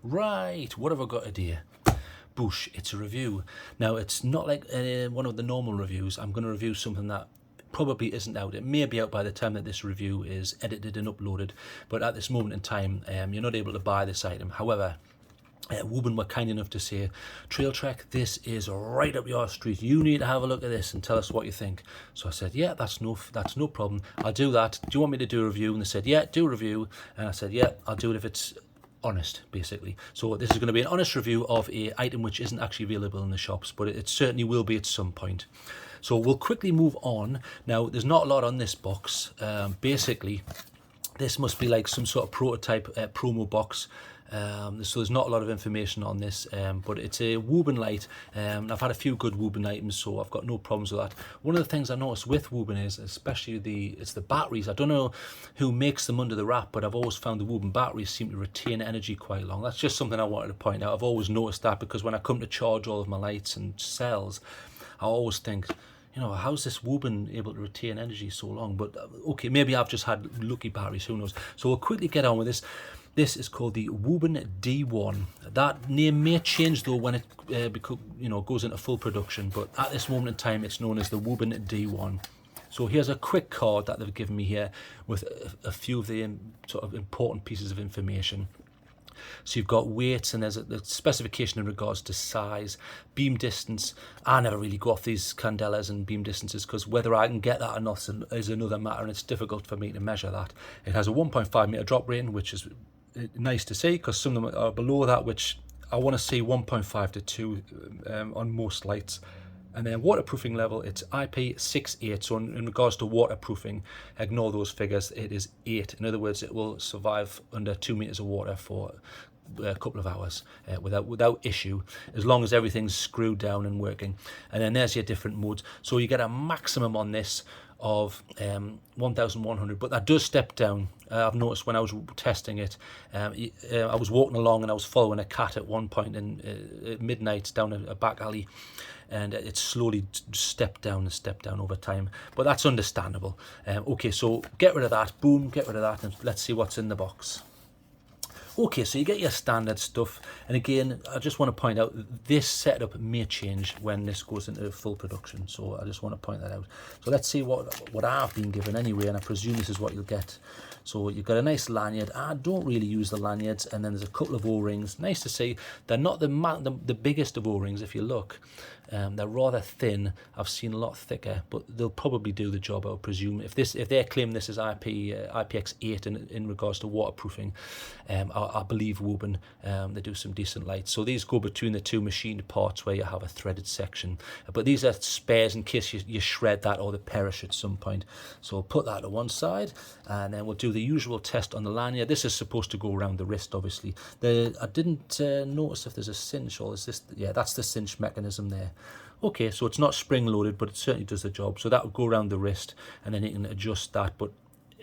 Right, what have I got today? Boosh, it's a review. Now, it's not like one of the normal reviews. I'm going to review something that probably isn't out. It may be out by the time that this review is edited and uploaded, but at this moment in time, you're not able to buy this item. However, Woburn were kind enough to say, Trail Trek, this is right up your street. You need to have a look at this and tell us what you think. So I said, yeah, that's no problem. I'll do that. Do you want me to do a review? And they said, yeah, do a review. And I said, yeah, I'll do it if it's honest, basically. So this is going to be an honest review of a item which isn't actually available in the shops, but it certainly will be at some point. So we'll quickly move on. Now, there's not a lot on this box. Basically, this must be like some sort of prototype promo box. So there's not a lot of information on this, but it's a Woburn light. I've had a few good Woburn items, so I've got no problems with that. One of the things I noticed with Woburn is, especially it's the batteries. I don't know who makes them under the wrap, but I've always found the Woburn batteries seem to retain energy quite long. That's just something I wanted to point out. I've always noticed that because when I come to charge all of my lights and cells, I always think, how's this Woburn able to retain energy so long? But okay, maybe I've just had lucky batteries, who knows. So we'll quickly get on with this. This is called the Woburn D1. That name may change though when it goes into full production, but at this moment in time it's known as the Woburn D1. So here's a quick card that they've given me here with a few of the sort of important pieces of information. So you've got weights, and there's a specification in regards to size, beam distance. I never really go off these candelas and beam distances because whether I can get that or not is another matter, and it's difficult for me to measure that. It has a 1.5 meter drop rating, which is nice to see because some of them are below that, which I want to see 1.5 to 2 on most lights. And then waterproofing level, it's IP68. So in regards to waterproofing, ignore those figures. It is 8. In other words, it will survive under 2 meters of water for a couple of hours without issue, as long as everything's screwed down and working. And then there's your different modes. So you get a maximum on this of 1,100, but that does step down. I've noticed when I was testing it, I was walking along and I was following a cat at one point at midnight down a back alley, and it slowly stepped down over time, but that's understandable. Okay, so get rid of that, boom, get rid of that, and let's see what's in the box. Okay, so you get your standard stuff, and again, I just want to point out this setup may change when this goes into full production, so I just want to point that out. So let's see what I've been given anyway, and I presume this is what you'll get. So you've got a nice lanyard. I don't really use the lanyards, and then there's a couple of O-rings. Nice to see. They're not the biggest of O-rings if you look. They're rather thin. I've seen a lot thicker, but they'll probably do the job, I would presume. If they claim this is IPX8 in regards to waterproofing, I believe Woburn, they do some decent lights. So these go between the two machined parts where you have a threaded section. But these are spares in case you shred that or they perish at some point. So put that to one side, and then we'll do the usual test on the lanyard. This is supposed to go around the wrist, obviously. I didn't notice if there's a cinch, or is this? Yeah, that's the cinch mechanism there. Okay, so it's not spring loaded, but it certainly does the job. So that would go around the wrist, and then you can adjust that, but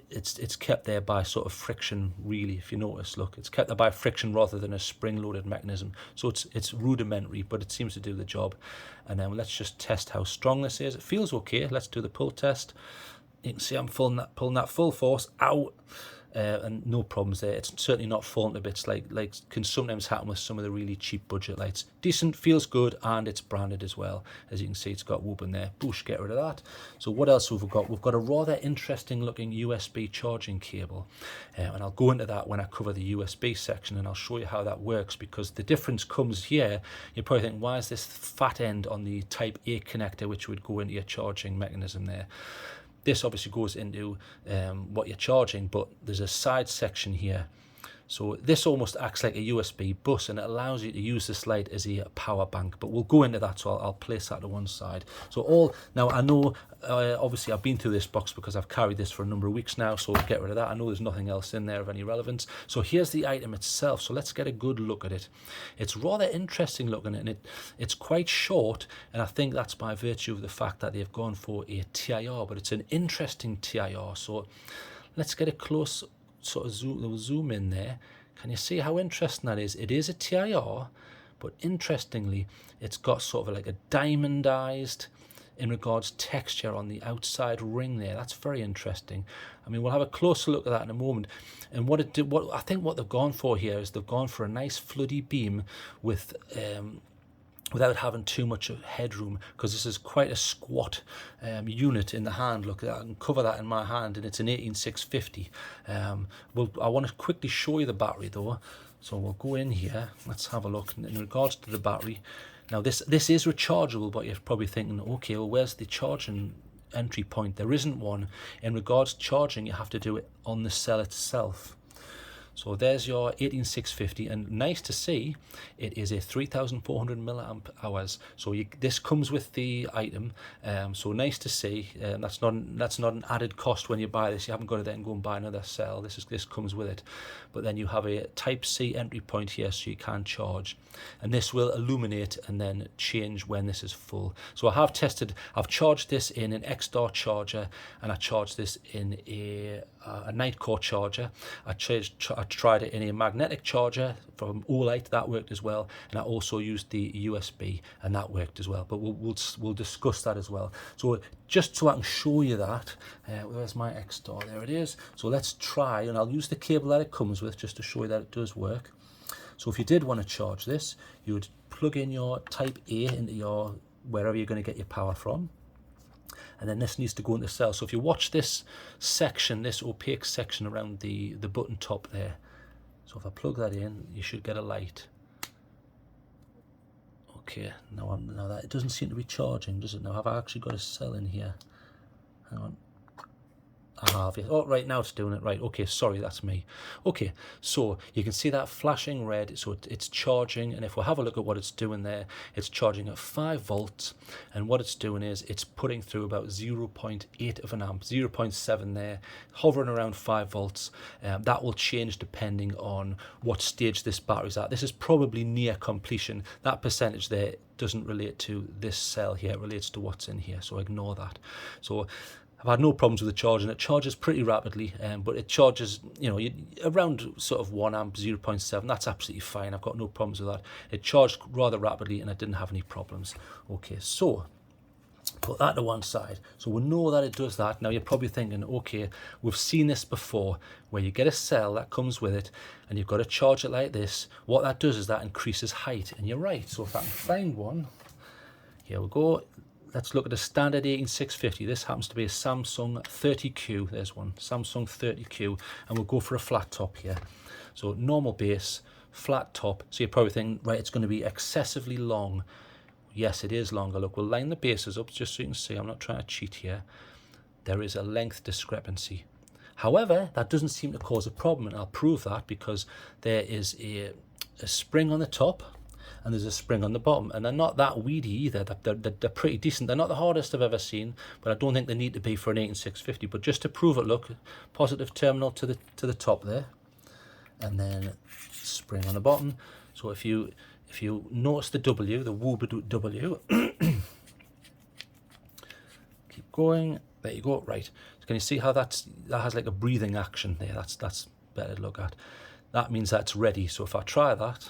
it's kept there by sort of friction, really. If you notice, look, it's kept there by friction rather than a spring loaded mechanism. So it's rudimentary, but it seems to do the job. And then let's just test how strong this is. It feels okay. Let's do the pull test. You can see I'm pulling that full force out. And no problems there. It's certainly not falling to bits like can sometimes happen with some of the really cheap budget lights. Decent, feels good, and it's branded as well. As you can see, it's got Woburn there. Boosh, get rid of that. So what else have we got? We've got a rather interesting looking USB charging cable, and I'll go into that when I cover the USB section, and I'll show you how that works, because the difference comes here. You probably think, why is this fat end on the Type A connector, which would go into your charging mechanism there? This obviously goes into what you're charging, but there's a side section here. So this almost acts like a USB bus, and it allows you to use this light as a power bank. But we'll go into that, so I'll place that to one side. So now I know, obviously I've been through this box because I've carried this for a number of weeks now, so we'll get rid of that. I know there's nothing else in there of any relevance. So here's the item itself. So let's get a good look at it. It's rather interesting looking, and it's quite short, and I think that's by virtue of the fact that they've gone for a TIR, but it's an interesting TIR. So let's get a close sort of zoom in there. Can you see how interesting that is? It is a TIR, but interestingly, it's got sort of like a diamondized in regards texture on the outside ring there. That's very interesting. I mean, we'll have a closer look at that in a moment. And what I think what they've gone for here is they've gone for a nice floody beam with without having too much headroom, because this is quite a squat unit in the hand. Look, I can cover that in my hand, and it's an 18650. I want to quickly show you the battery though, so we'll go in here. Let's have a look in regards to the battery. Now this is rechargeable, but you're probably thinking, okay, well, where's the charging entry point? There isn't one. In regards to charging, you have to do it on the cell itself. So there's your 18650, and nice to see it is a 3400 milliamp hours. So this comes with the item, so nice to see. That's not an added cost when you buy this. You haven't got to then go and buy another cell. This comes with it. But then you have a Type C entry point here, so you can charge, and this will illuminate and then change when this is full. So I've charged this in an X-Star charger, and I charged this in a Nightcore charger. I tried it in a magnetic charger from Olight, that worked as well, and I also used the USB, and that worked as well. But we'll discuss that as well. So just so I can show you that, where's my X-Star? There it is. So let's try, and I'll use the cable that it comes with just to show you that it does work. So if you did want to charge this, you would plug in your Type A into your wherever you're going to get your power from. And then this needs to go into the cell. So if you watch this section, this opaque section around the button top there, so if I plug that in, you should get a light. Okay, now that it doesn't seem to be charging, does it? Now have I actually got a cell in here? Hang on. I have it. Oh, right, now it's doing it. Right, okay, sorry, that's me. Okay, so you can see that flashing red, so it's charging, and if we have a look at what it's doing there, it's charging at 5 volts, and what it's doing is it's putting through about 0.8 of an amp, 0.7 there, hovering around 5 volts. That will change depending on what stage this battery's at. This is probably near completion. That percentage there doesn't relate to this cell here, it relates to what's in here, so ignore that. So I've had no problems with the charging. It charges pretty rapidly, but it charges, around sort of 1 amp, 0.7. That's absolutely fine. I've got no problems with that. It charged rather rapidly, and I didn't have any problems. Okay, so put that to one side. So we know that it does that. Now you're probably thinking, okay, we've seen this before, where you get a cell that comes with it, and you've got to charge it like this. What that does is that increases height, and you're right. So if I can find one, here we go. Let's look at a standard 18650. This happens to be a Samsung 30Q. There's one, Samsung 30Q, and we'll go for a flat top here. So normal base, flat top. So you're probably thinking, right, it's going to be excessively long. Yes, it is longer. Look, we'll line the bases up just so you can see. I'm not trying to cheat here. There is a length discrepancy. However, that doesn't seem to cause a problem, and I'll prove that because there is a spring on the top, and there's a spring on the bottom, and they're not that weedy either. They're pretty decent. They're not the hardest I've ever seen, but I don't think they need to be for an 18650. But just to prove it, look, positive terminal to the top there, and then spring on the bottom. So if you notice the W, the Wooba W, keep going. There you go. Right. So can you see how that has like a breathing action there? That's better to look at. That means that's ready. So if I try that,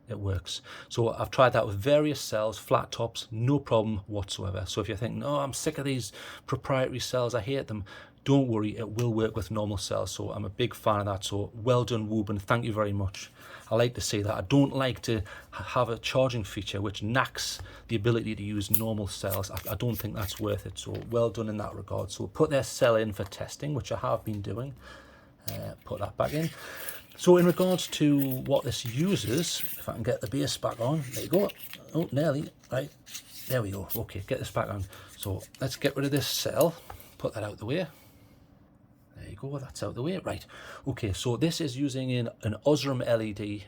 it works. So I've tried that with various cells, flat tops, no problem whatsoever. So if you're thinking, oh, I'm sick of these proprietary cells, I hate them, don't worry, it will work with normal cells. So I'm a big fan of that. So well done, Woburn, thank you very much. I like to see that. I don't like to have a charging feature which knacks the ability to use normal cells. I don't think that's worth it. So well done in that regard. So we'll put their cell in for testing, which I have been doing. Put that back in. So in regards to what this uses, if I can get the base back on, there you go. Oh, nearly, right, there we go. Okay, get this back on. So let's get rid of this cell, put that out the way. There you go, that's out the way, right. Okay, so this is using an Osram LED,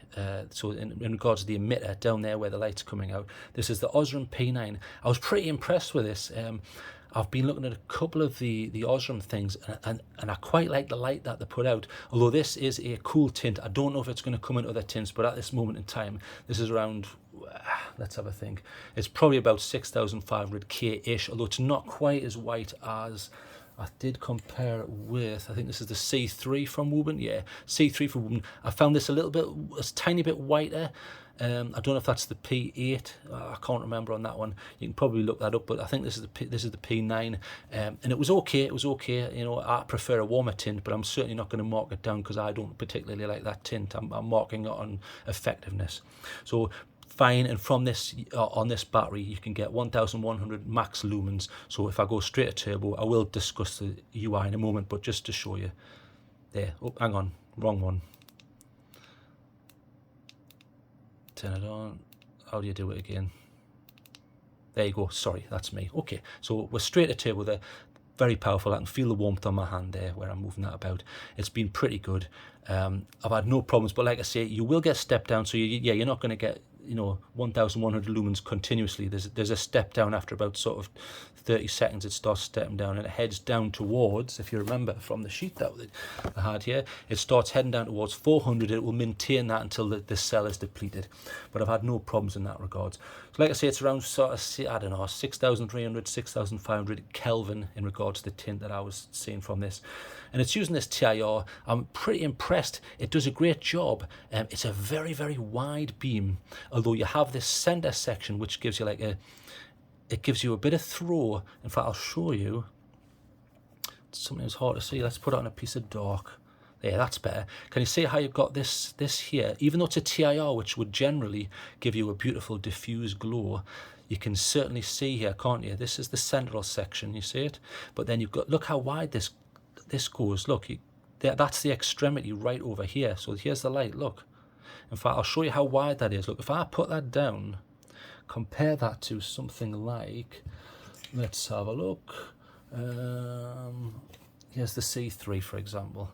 so in regards to the emitter down there where the light's coming out. This is the Osram P9. I was pretty impressed with this. I've been looking at a couple of the Osram things, and I quite like the light that they put out, although this is a cool tint. I don't know if it's going to come in other tints, but at this moment in time, this is around, let's have a think, it's probably about 6500K-ish, although it's not quite as white as I did compare it with, I think this is the C3 from Woburn. Yeah, C3 from Woburn. I found this a tiny bit whiter. I don't know if that's the P8. I can't remember on that one. You can probably look that up, but I think this is the P9. And it was okay. It was okay. You know, I prefer a warmer tint, but I'm certainly not going to mark it down because I don't particularly like that tint. I'm marking it on effectiveness. So fine. And from this, on this battery, you can get 1100 max lumens. So if I go straight to turbo, I will discuss the UI in a moment, but just to show you there. Oh, hang on, wrong one. Turn it on. How do you do it again? There you go. Sorry, that's me. Okay, so we're straight to turbo there. Very powerful. I can feel the warmth on my hand there where I'm moving that about. It's been pretty good. I've had no problems, but like I say, you will get step down. So you're not going to get 1100 lumens continuously. There's a step down after about sort of 30 seconds. It starts stepping down and it heads down towards, if you remember from the sheet that I had here, it starts heading down towards 400. It will maintain that until the cell is depleted, but I've had no problems in that regard. So like I say, it's around sort of, I don't know, 6,300 6,500 Kelvin in regards to the tint that I was seeing from this, and it's using this TIR. I'm pretty impressed. It does a great job. It's a very, very wide beam, although you have this center section which gives you it gives you a bit of throw. In fact, I'll show you something that's hard to see. Let's put it on a piece of dark. There, that's better. Can you see how you've got this here? Even though it's a TIR, which would generally give you a beautiful diffuse glow, you can certainly see here, can't you? This is the central section, you see it? But then you've got, look how wide this goes. Look, that's the extremity right over here. So here's the light, look. In fact, I'll show you how wide that is. Look, if I put that down, compare that to something like, let's have a look. Here's the C3, for example.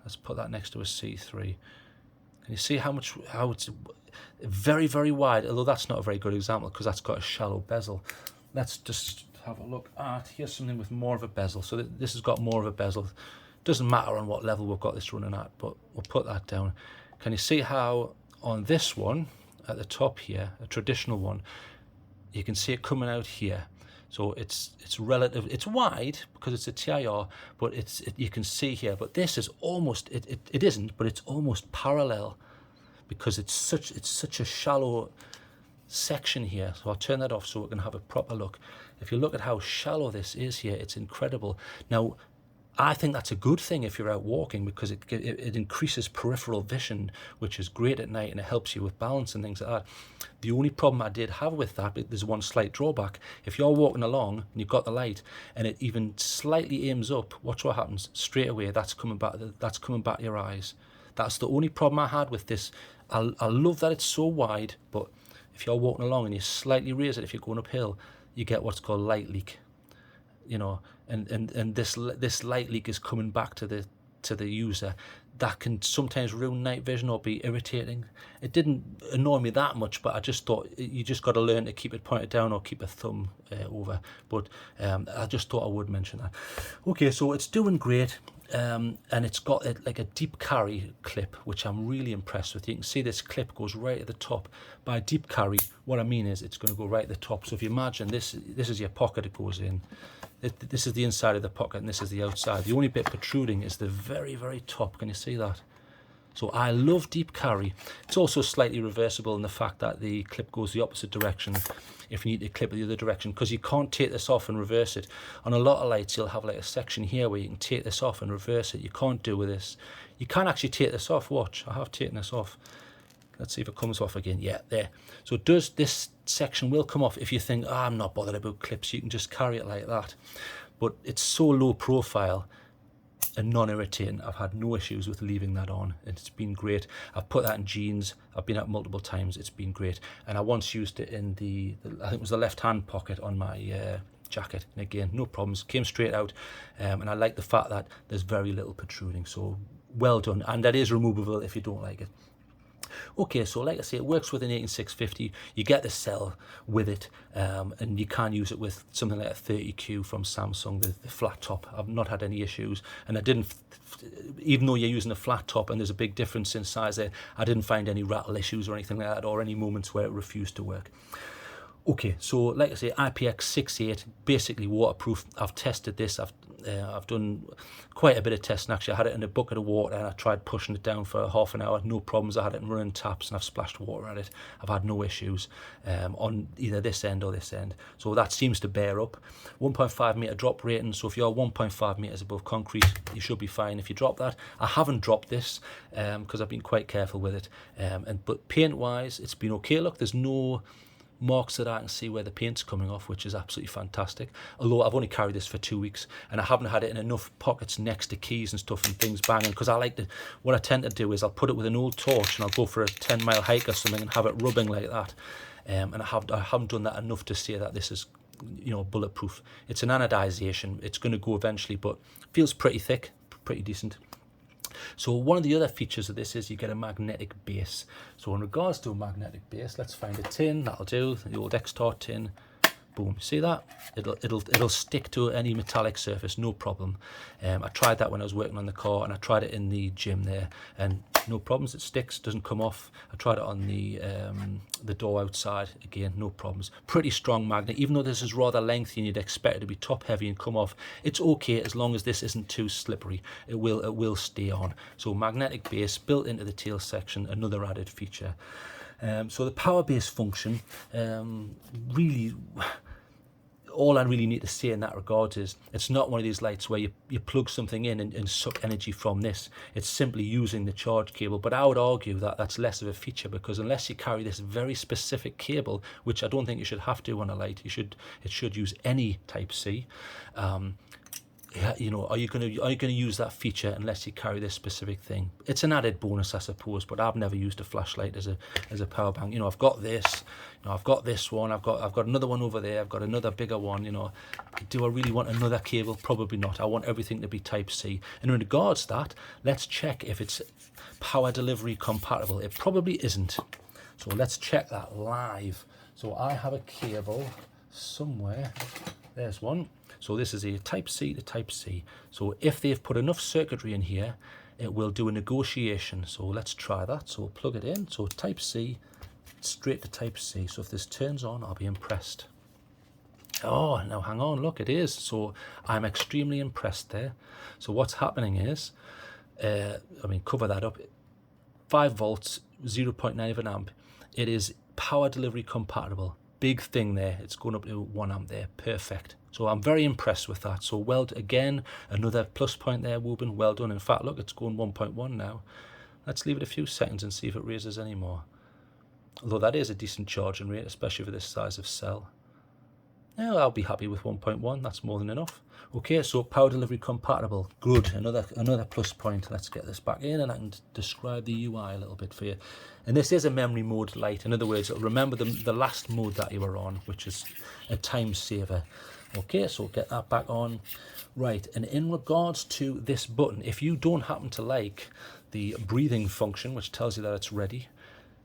Let's put that next to a C3. Can you see how it's very, very wide? Although that's not a very good example because that's got a shallow bezel. Let's just have a look at, here's something with more of a bezel. So this has got more of a bezel. Doesn't matter on what level we've got this running at, but we'll put that down. Can you see how on this one at the top here, a traditional one, you can see it coming out here. So it's relative. It's wide because it's a TIR, but you can see here. But this is almost it isn't, but it's almost parallel because it's such a shallow section here. So I'll turn that off so we can have a proper look. If you look at how shallow this is here, it's incredible. Now, I think that's a good thing if you're out walking because it increases peripheral vision, which is great at night, and it helps you with balance and things like that. The only problem I did have with that, there's one slight drawback. If you're walking along and you've got the light and it even slightly aims up, watch what happens. Straight away, that's coming back to your eyes. That's the only problem I had with this. I love that it's so wide, but if you're walking along and you slightly raise it, if you're going uphill, you get what's called light leak. And this light leak is coming back to the user. That can sometimes ruin night vision or be irritating. It didn't annoy me that much, but I just thought you just got to learn to keep it pointed down or keep a thumb over. But I just thought I would mention that. Okay, so it's doing great. And it's got like a deep carry clip, which I'm really impressed with. You can see this clip goes right at the top. By deep carry, what I mean is it's going to go right at the top. So if you imagine this is your pocket it goes in. This is the inside of the pocket and this is the outside. The only bit protruding is the very, very top. Can you see that? So I love deep carry. It's also slightly reversible in the fact that the clip goes the opposite direction if you need to clip it the other direction, because you can't take this off and reverse it. On a lot of lights you'll have like a section here where you can take this off and reverse it. You can't do with this. You can actually take this off. Watch, I have taken this off. Let's see if it comes off again. Yeah, there. So this section will come off if you think, I'm not bothered about clips. You can just carry it like that. But it's so low profile and non-irritating. I've had no issues with leaving that on. It's been great. I've put that in jeans. I've been out multiple times. It's been great. And I once used it in I think it was the left-hand pocket on my jacket. And again, no problems. Came straight out. And I like the fact that there's very little protruding. So well done. And that is removable if you don't like it. Okay, so like I say, it works with an 18650. You get the cell with it, and you can use it with something like a 30Q from Samsung, the flat top. I've not had any issues, and I didn't, even though you're using a flat top and there's a big difference in size there, I didn't find any rattle issues or anything like that, or any moments where it refused to work. Okay, so like I say, IPX68, basically waterproof. I've tested this. I've done quite a bit of testing. Actually, I had it in a bucket of water and I tried pushing it down for half an hour, no problems. I had it in running taps and I've splashed water at it. I've had no issues on either this end or this end. So that seems to bear up. 1.5 metre drop rating, so if you're 1.5 metres above concrete, you should be fine if you drop that. I haven't dropped this because I've been quite careful with it. But paint wise, it's been okay. Look, there's no marks that I can see where the paint's coming off, which is absolutely fantastic. Although I've only carried this for 2 weeks and I haven't had it in enough pockets next to keys and stuff and things banging, because I like to, what I tend to do is I'll put it with an old torch and I'll go for a 10-mile hike or something and have it rubbing like that. And I haven't done that enough to say that this is, you know, bulletproof. It's an anodization. It's going to go eventually, but feels pretty thick, pretty decent. So one of the other features of this is you get a magnetic base. So in regards to a magnetic base, let's find a tin. That'll do, the old X-Tart tin. Boom, see that? It'll stick to any metallic surface, no problem. I tried that when I was working on the car, and I tried it in the gym there, and no problems. It sticks, doesn't come off. I tried it on the door outside, again, no problems. Pretty strong magnet, even though this is rather lengthy and you'd expect it to be top heavy and come off. It's okay as long as this isn't too slippery. It will stay on. So magnetic base built into the tail section, another added feature. So the power base function, really, all I really need to say in that regard is it's not one of these lights where you plug something in and suck energy from this. It's simply using the charge cable. But I would argue that that's less of a feature, because unless you carry this very specific cable, which I don't think you should have to on a light, it should use any Type-C. You know, are you going to use that feature unless you carry this specific thing? It's an added bonus, I suppose, but I've never used a flashlight as a power bank. You know, I've got this, you know, I've got this one, I've got another one over there, I've got another bigger one. You know, do I really want another cable? Probably not. I want everything to be Type-C. And in regards to that, let's check if it's power delivery compatible. It probably isn't. So let's check that live. So I have a cable somewhere. There's one. So this is a Type-C to Type-C. So if they've put enough circuitry in here, it will do a negotiation. So let's try that. So we'll plug it in. So Type-C, straight to Type-C. So if this turns on, I'll be impressed. Oh, now hang on, look, it is. So I'm extremely impressed there. So what's happening is, cover that up. 5 volts, 0.9 of an amp. It is power delivery compatible. Big thing there. It's going up to 1 amp there. Perfect. So I'm very impressed with that. So again, another plus point there, Woburn. Well done. In fact, look, it's going 1.1 now. Let's leave it a few seconds and see if it raises any more. Although that is a decent charging rate, especially for this size of cell. Yeah, I'll be happy with 1.1. That's more than enough. Okay, so power delivery compatible. Good. Another plus point. Let's get this back in and I can describe the UI a little bit for you. And this is a memory mode light. In other words, it'll remember the last mode that you were on, which is a time saver. Okay, so get that back on. Right, and in regards to this button, if you don't happen to like the breathing function, which tells you that it's ready,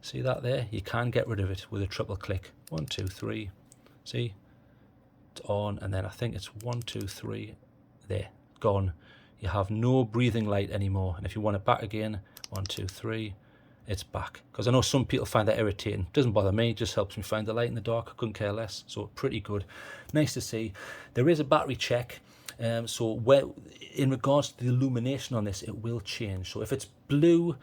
see that there? You can get rid of it with a triple click. 1, 2, 3. See? It's on, and then I think it's 1, 2, 3. There, gone. You have no breathing light anymore. And if you want it back again, 1, 2, 3. It's back. Because I know some people find that irritating. Doesn't bother me, it just helps me find the light in the dark. I couldn't care less. So pretty good. Nice to see. There is a battery check. So in regards to the illumination on this, it will change. So if it's blue,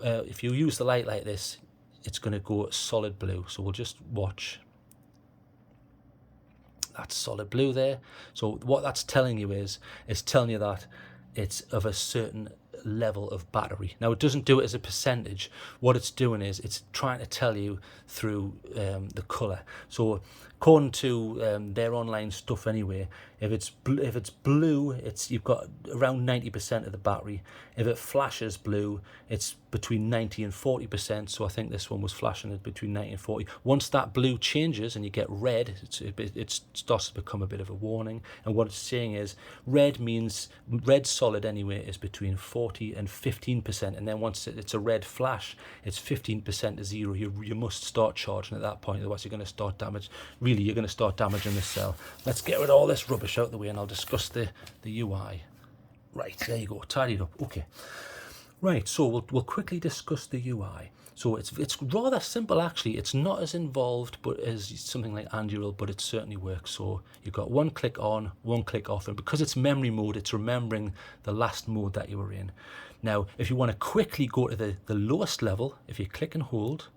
if you use the light like this, it's going to go solid blue. So we'll just watch. That's solid blue there. So what that's telling you is, it's telling you that it's of a certain level of battery. Now it doesn't do it as a percentage. What it's doing is it's trying to tell you through the color. So according to their online stuff anyway, if it's blue, you've got around 90% of the battery. If it flashes blue, it's between 90 and 40%. So I think this one was flashing at between 90 and 40. Once that blue changes and you get red, it starts to become a bit of a warning. And what it's saying is red solid anyway is between 40 and 15%. And then once it's a red flash, it's 15% to 0. You must start charging at that point, otherwise you're going to start damage. Really, you're going to start damaging the cell. Let's get rid of all this rubbish out the way and I'll discuss the UI. Right, there you go, tidied up. Okay. Right, so we'll quickly discuss the UI. So it's rather simple actually. It's not as involved but as something like Anduril, but it certainly works. So you've got one click on, one click off, and because it's memory mode, it's remembering the last mode that you were in. Now, if you want to quickly go to the lowest level, if you click and hold,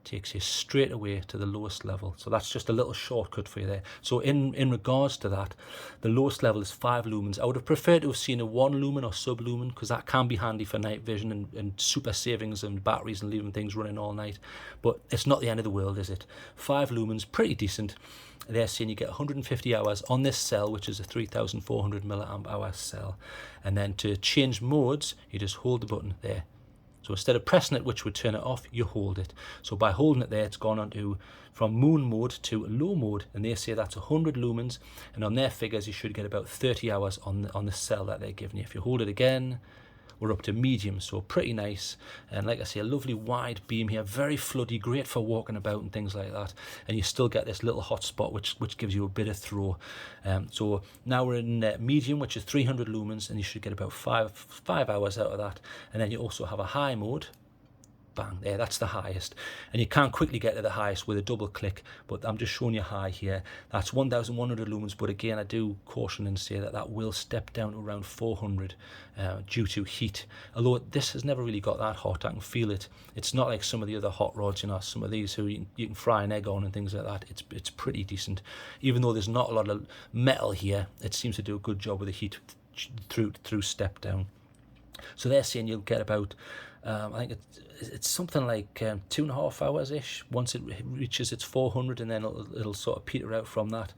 takes you straight away to the lowest level. So that's just a little shortcut for you there. So in regards to that, the lowest level is 5 lumens. I would have preferred to have seen a 1 lumen or sub lumen, because that can be handy for night vision and super savings and batteries and leaving things running all night. But it's not the end of the world, is it? 5 lumens, pretty decent. They're saying you get 150 hours on this cell, which is a 3400 milliamp hour cell. And then to change modes, you just hold the button there. So instead of pressing it, which would turn it off, you hold it. So by holding it there, it's gone on to from moon mode to low mode, and they say that's 100 lumens, and on their figures you should get about 30 hours on the cell that they're giving you. If you hold it again, we're up to medium, so pretty nice. And like I say, a lovely wide beam here, very floody, great for walking about and things like that. And you still get this little hot spot which gives you a bit of throw. So now we're in medium, which is 300 lumens, and you should get about five hours out of that. And then you also have a high mode. Bang, there, that's the highest. And you can quickly get to the highest with a double click, but I'm just showing you high here. That's 1100 lumens, but again, I do caution and say that will step down to around 400 due to heat. Although this has never really got that hot, I can feel it. It's not like some of the other hot rods, you know, some of these who you can fry an egg on and things like that. It's pretty decent. Even though there's not a lot of metal here, it seems to do a good job with the heat through step down. So they're saying you'll get about I think it's something like 2.5 hours ish once it reaches its 400, and then it'll sort of peter out from that.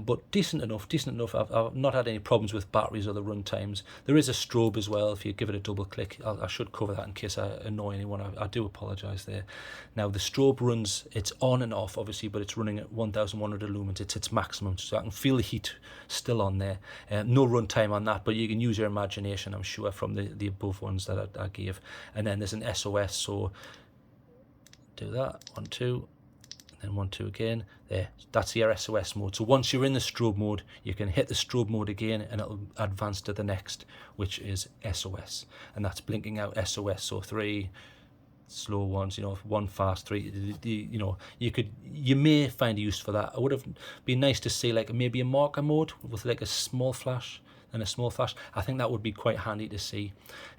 But decent enough. I've not had any problems with batteries or the run times. There is a strobe as well. If you give it a double click, I should cover that in case I annoy anyone. I do apologise there. Now the strobe runs, it's on and off obviously, but it's running at 1100 lumens. It's its maximum, so I can feel the heat still on there. No run time on that, but you can use your imagination, I'm sure, from the above ones that I gave. And then there's an SOS, so do that, 1, 2. And 1, 2 again. There, that's your SOS mode. So once you're in the strobe mode, you can hit the strobe mode again and it'll advance to the next, which is SOS. And that's blinking out SOS. So 3 slow ones, you know, 1 fast, 3, you know, you may find use for that. It would have been nice to see like maybe a marker mode with like a small flash and a small flash. I think that would be quite handy to see,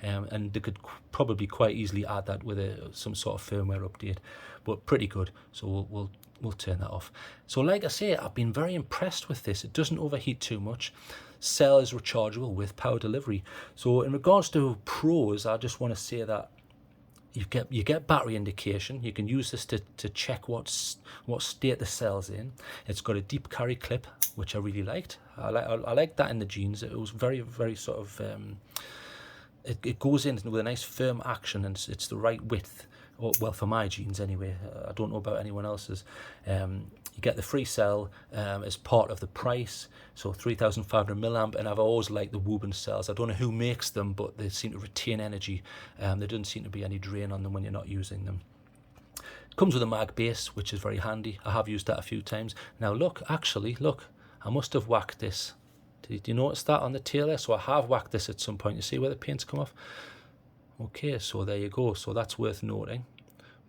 and they could probably quite easily add that with some sort of firmware update. But pretty good. So we'll turn that off. So like I say, I've been very impressed with this. It doesn't overheat too much. Cell is rechargeable with power delivery. So in regards to pros, I just want to say that you get battery indication. You can use this to check what state the cell's in. It's got a deep carry clip, which I really liked. I like that in the jeans. It was very, very sort of it goes in with a nice firm action, and it's the right width. Well, for my jeans anyway. I don't know about anyone else's. You get the free cell as part of the price, so 3500 milliamp, and I've always liked the Woburn cells. I don't know who makes them, but they seem to retain energy. There doesn't seem to be any drain on them when you're not using them. It comes with a mag base, which is very handy. I have used that a few times. Now look, I must have whacked this. Did you notice that on the tail there? So I have whacked this at some point. You see where the paint's come off? Okay, so there you go. So that's worth noting.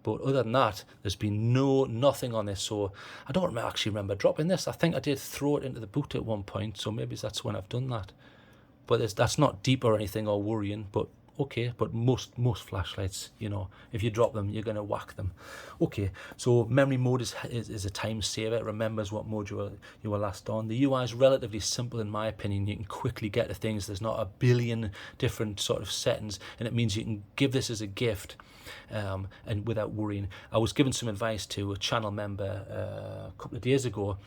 But other than that, there's been nothing on this. So I don't actually remember dropping this. I think I did throw it into the boot at one point. So maybe that's when I've done that. But that's not deep or anything or worrying. But okay, but most flashlights, you know, if you drop them, you're going to whack them. Okay, so memory mode is a time saver. It remembers what mode you were last on. The UI is relatively simple in my opinion. You can quickly get to things. There's not a billion different sort of settings, and it means you can give this as a gift and without worrying. I was given some advice to a channel member a couple of days ago.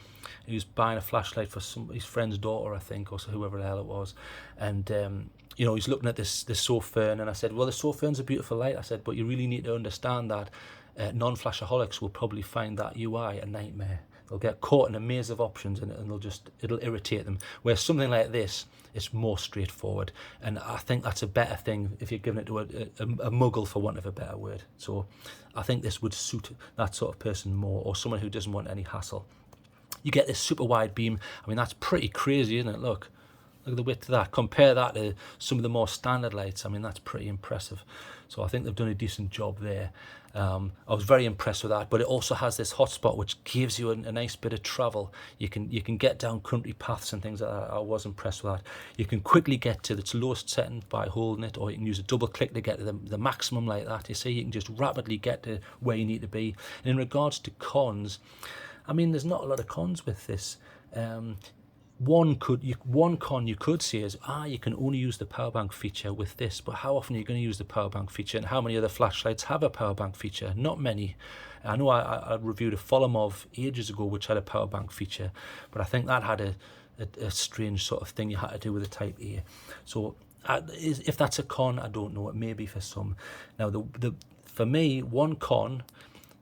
He was buying a flashlight for his friend's daughter, I think, or whoever the hell it was, and you know, he's looking at this Sofern, and I said, well, the Sofern's a beautiful light. I said, but you really need to understand that non-flashaholics will probably find that UI a nightmare. They'll get caught in a maze of options, and it'll irritate them. Whereas something like this, it's more straightforward, and I think that's a better thing if you're giving it to a muggle, for want of a better word. So I think this would suit that sort of person more, or someone who doesn't want any hassle. You get this super wide beam. I mean, that's pretty crazy, isn't it? Look Look at the width of that. Compare that to some of the more standard lights. I mean, that's pretty impressive. So I think they've done a decent job there. I was very impressed with that, but it also has this hotspot which gives you a nice bit of travel. You can get down country paths and things like that. I was impressed with that. You can quickly get to its lowest setting by holding it, or you can use a double click to get to the maximum like that. You see, you can just rapidly get to where you need to be. And in regards to cons, I mean, there's not a lot of cons with this. One con you could see is you can only use the power bank feature with this, but how often are you going to use the power bank feature, and how many other flashlights have a power bank feature? Not many. I know I reviewed a Folomov ages ago which had a power bank feature, but I think that had a strange sort of thing you had to do with the Type A. So if that's a con, I don't know. It may be for some. Now for me, one con,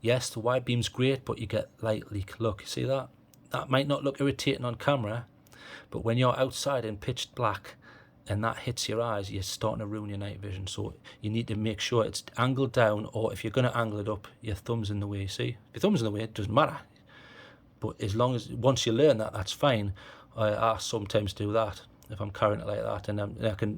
yes, the wide beam's great, but you get light leak. Look, see that? That might not look irritating on camera, but when you're outside in pitch black and that hits your eyes, you're starting to ruin your night vision. So you need to make sure it's angled down, or if you're going to angle it up, your thumb's in the way. See, if your thumb's in the way, it doesn't matter. But as long as, once you learn that, that's fine. I sometimes do that if I'm carrying it like that, and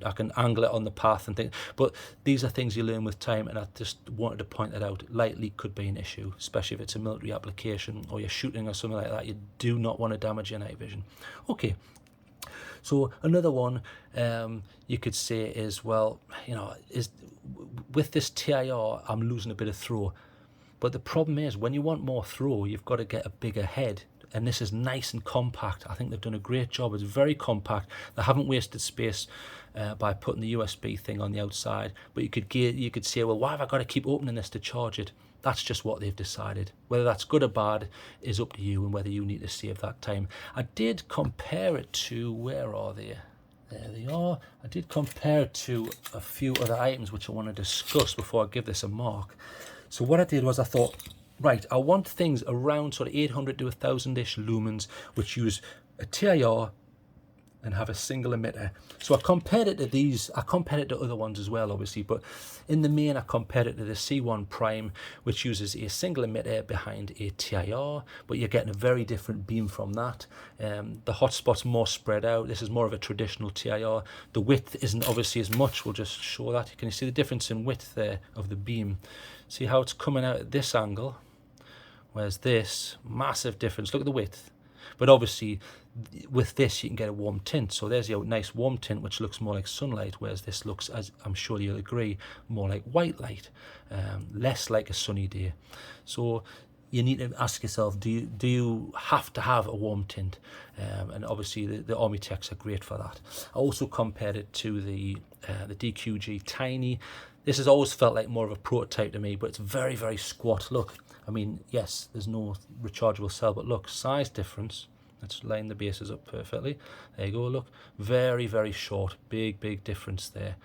I can angle it on the path and things. But these are things you learn with time, and I just wanted to point that out. Light leak could be an issue, especially if it's a military application or you're shooting or something like that. You do not want to damage your night vision. Okay. So another one you could say is, well, is with this TIR, I'm losing a bit of throw. But the problem is, when you want more throw, you've got to get a bigger head. And this is nice and compact. I think they've done a great job. It's very compact. They haven't wasted space by putting the USB thing on the outside. But you could say, well, why have I got to keep opening this to charge it? That's just what they've decided. Whether that's good or bad is up to you, and whether you need to save that time. I did compare it to, where are they? There they are. I did compare it to a few other items which I want to discuss before I give this a mark. So what I did was I thought, right, I want things around sort of 800 to 1,000-ish lumens, which use a TIR and have a single emitter. So I compared it to these. I compared it to other ones as well, obviously, but in the main I compared it to the C1 Prime, which uses a single emitter behind a TIR, but you're getting a very different beam from that. The hotspot's more spread out. This is more of a traditional TIR. The width isn't obviously as much. We'll just show that. Can you see the difference in width there of the beam? See how it's coming out at this angle, whereas this, massive difference. Look at the width. But obviously with this you can get a warm tint, so there's your nice warm tint which looks more like sunlight, whereas this looks, as I'm sure you'll agree, more like white light, less like a sunny day. So you need to ask yourself, do you have to have a warm tint? And obviously the Armitechs are great for that. I also compared it to the DQG Tiny. This has always felt like more of a prototype to me, but it's very, very squat. Look, I mean, yes, there's no rechargeable cell, but look, size difference. Let's line the bases up perfectly. There you go, look. Very, very short. Big, big difference there.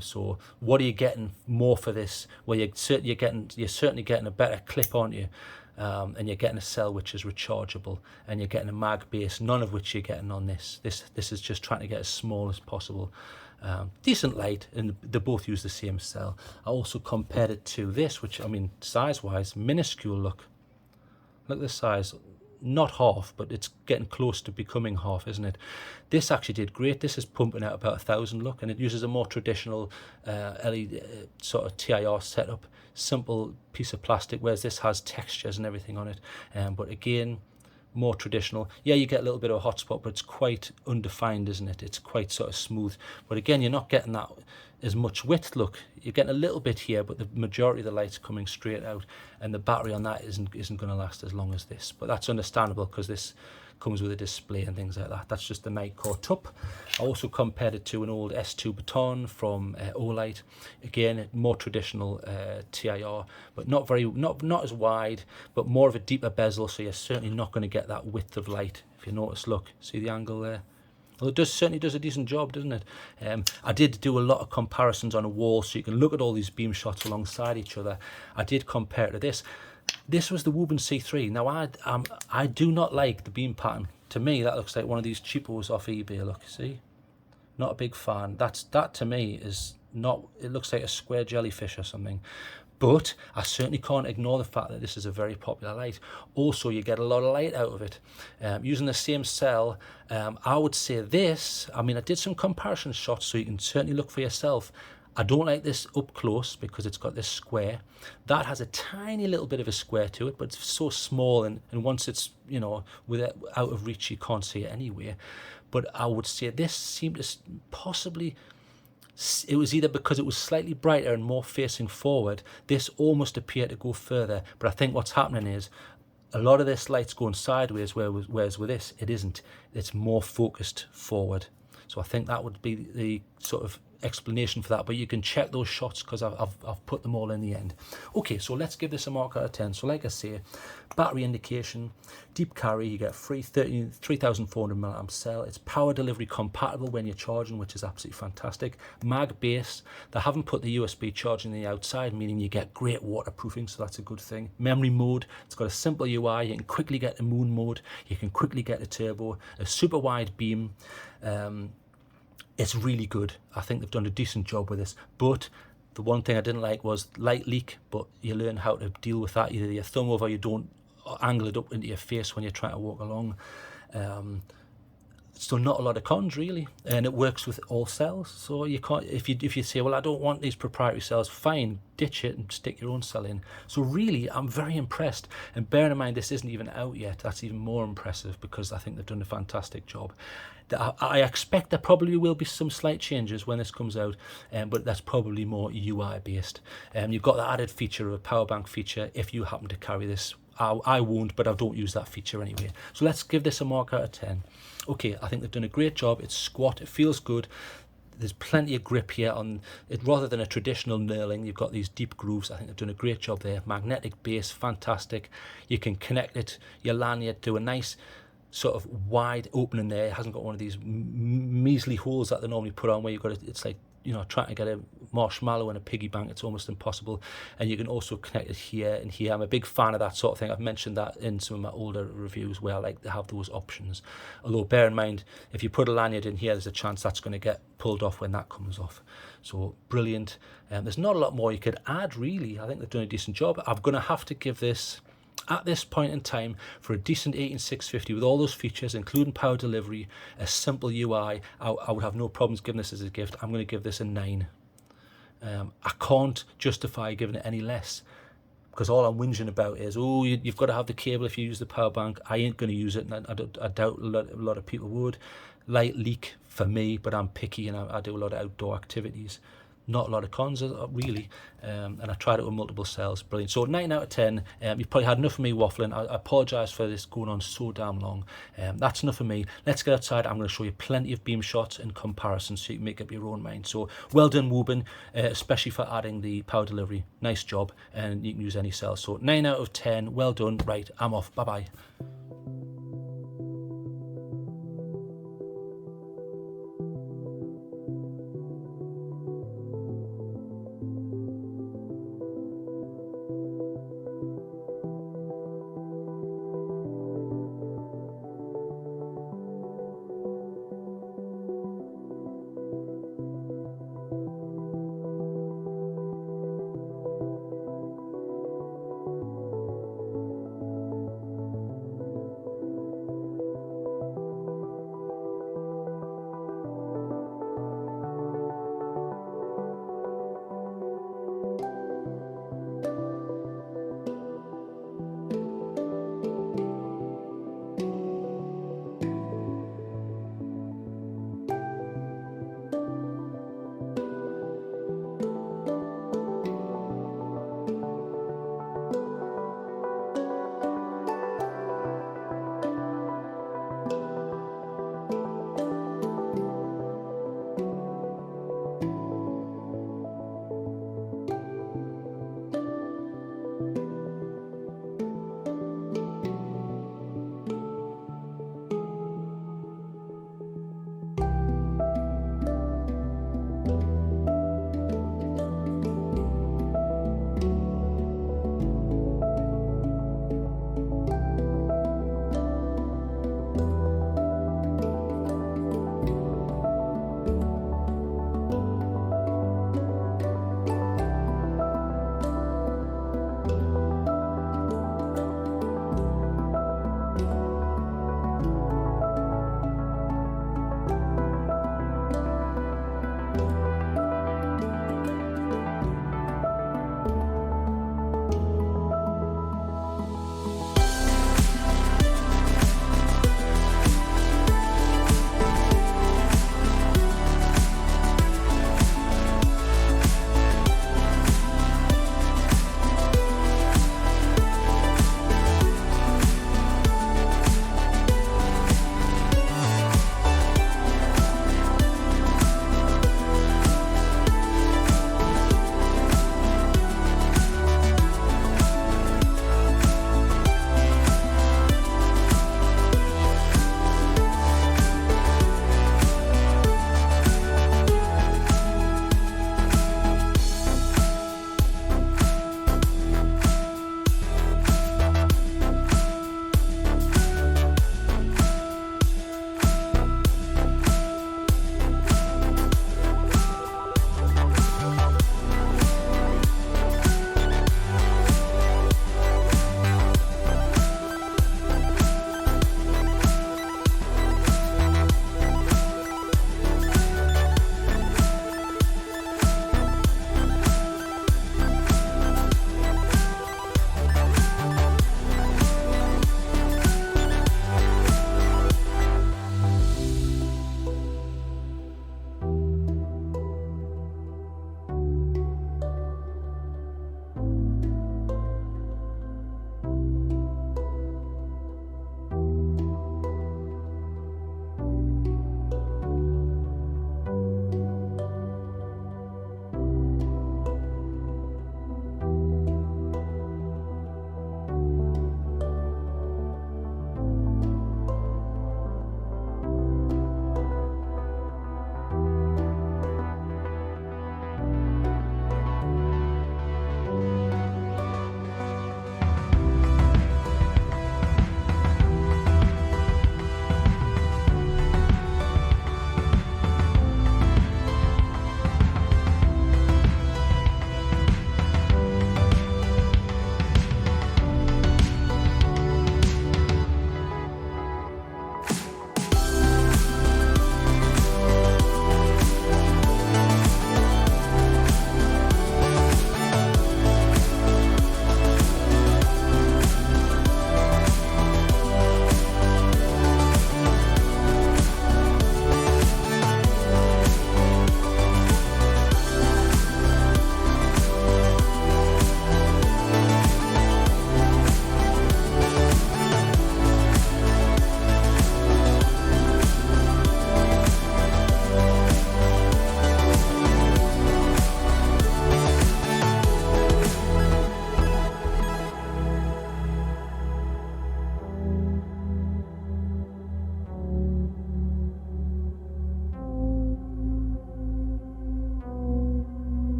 So what are you getting more for this? Well, you're certainly getting a better clip, aren't you? And you're getting a cell which is rechargeable, and you're getting a mag base, none of which you're getting on this. This is just trying to get as small as possible. Decent light, and they both use the same cell. I also compared it to this, which, I mean, size-wise, minuscule. Look at the size. Not half, but it's getting close to becoming half, isn't it? This actually did great. This is pumping out about 1,000, look, and it uses a more traditional LED sort of TIR setup, simple piece of plastic, whereas this has textures and everything on it. But again, more traditional. Yeah, you get a little bit of a hotspot, but it's quite undefined, isn't it? It's quite sort of smooth. But again, you're not getting that as much width. Look, you're getting a little bit here, but the majority of the light's coming straight out, and the battery on that isn't going to last as long as this. But that's understandable because this comes with a display and things like that. That's just the Nitecore TUP. I also compared it to an old S2 Baton from Olight. Again, more traditional TIR, but not as wide, but more of a deeper bezel, so you're certainly not going to get that width of light. If you notice, look, see the angle there? Well, it certainly does a decent job, doesn't it? I did do a lot of comparisons on a wall, so you can look at all these beam shots alongside each other. I did compare it to this. This was the Woburn C3. Now, I do not like the beam pattern. To me, that looks like one of these cheapos off eBay. Look, see? Not a big fan. That to me is not, it looks like a square jellyfish or something. But I certainly can't ignore the fact that this is a very popular light. Also, you get a lot of light out of it. Using the same cell, I would say this, I mean, I did some comparison shots, so you can certainly look for yourself. I don't like this up close because it's got this square. That has a tiny little bit of a square to it, but it's so small, and once it's, you know, out of reach, you can't see it anywhere. But I would say this seemed to possibly, it was either because it was slightly brighter and more facing forward, this almost appeared to go further. But I think what's happening is a lot of this light's going sideways, whereas with this, it isn't. It's more focused forward. So I think that would be the sort of explanation for that, but you can check those shots because I've put them all in the end. Okay, so let's give this a mark out of 10. So like I say, battery indication, deep carry, you get free 3,400 milliamp cell. It's power delivery compatible when you're charging, which is absolutely fantastic. Mag base, they haven't put the USB charging on the outside, meaning you get great waterproofing, so that's a good thing. Memory mode, it's got a simple UI, you can quickly get to moon mode, you can quickly get to turbo, a super wide beam. It's really good. I think they've done a decent job with this, but the one thing I didn't like was light leak, but you learn how to deal with that. Either your thumb over, you don't angle it up into your face when you're trying to walk along. So not a lot of cons really, and it works with all cells. So you can't, if you say, well, I don't want these proprietary cells, fine, ditch it and stick your own cell in. So really, I'm very impressed. And bearing in mind, this isn't even out yet. That's even more impressive because I think they've done a fantastic job. I expect there probably will be some slight changes when this comes out, but that's probably more UI based. You've got the added feature of a power bank feature if you happen to carry this. I won't, but I don't use that feature anyway. So let's give this a mark out of 10. Okay, I think they've done a great job. It's squat, it feels good. There's plenty of grip here on it. Rather than a traditional knurling, you've got these deep grooves. I think they've done a great job there. Magnetic base, fantastic. You can connect it, your lanyard, to a nice sort of wide opening there. It hasn't got one of these measly holes that they normally put on where you've got it, it's like, you know, trying to get a marshmallow in a piggy bank, it's almost impossible. And you can also connect it here and here. I'm a big fan of that sort of thing. I've mentioned that in some of my older reviews where I like to have those options. Although bear in mind, if you put a lanyard in here, there's a chance that's going to get pulled off when that comes off. So brilliant. There's not a lot more you could add really. I think they've done a decent job. I'm going to have to give this, at this point in time, for a decent 18650 with all those features, including power delivery, a simple UI, I would have no problems giving this as a gift. I'm going to give this a 9. I can't justify giving it any less because all I'm whinging about is, oh, you've got to have the cable if you use the power bank. I ain't going to use it, and I doubt a lot of people would. Light leak for me, but I'm picky and I do a lot of outdoor activities. Not a lot of cons really, and I tried it with multiple cells. Brilliant. So 9 out of 10. You've probably had enough of me waffling. I apologise for this going on so damn long. That's enough of me. Let's get outside. I'm going to show you plenty of beam shots in comparison so you can make up your own mind. So well done, Woburn, especially for adding the power delivery. Nice job, and you can use any cell. So 9 out of 10. Well done. Right, I'm off. Bye bye.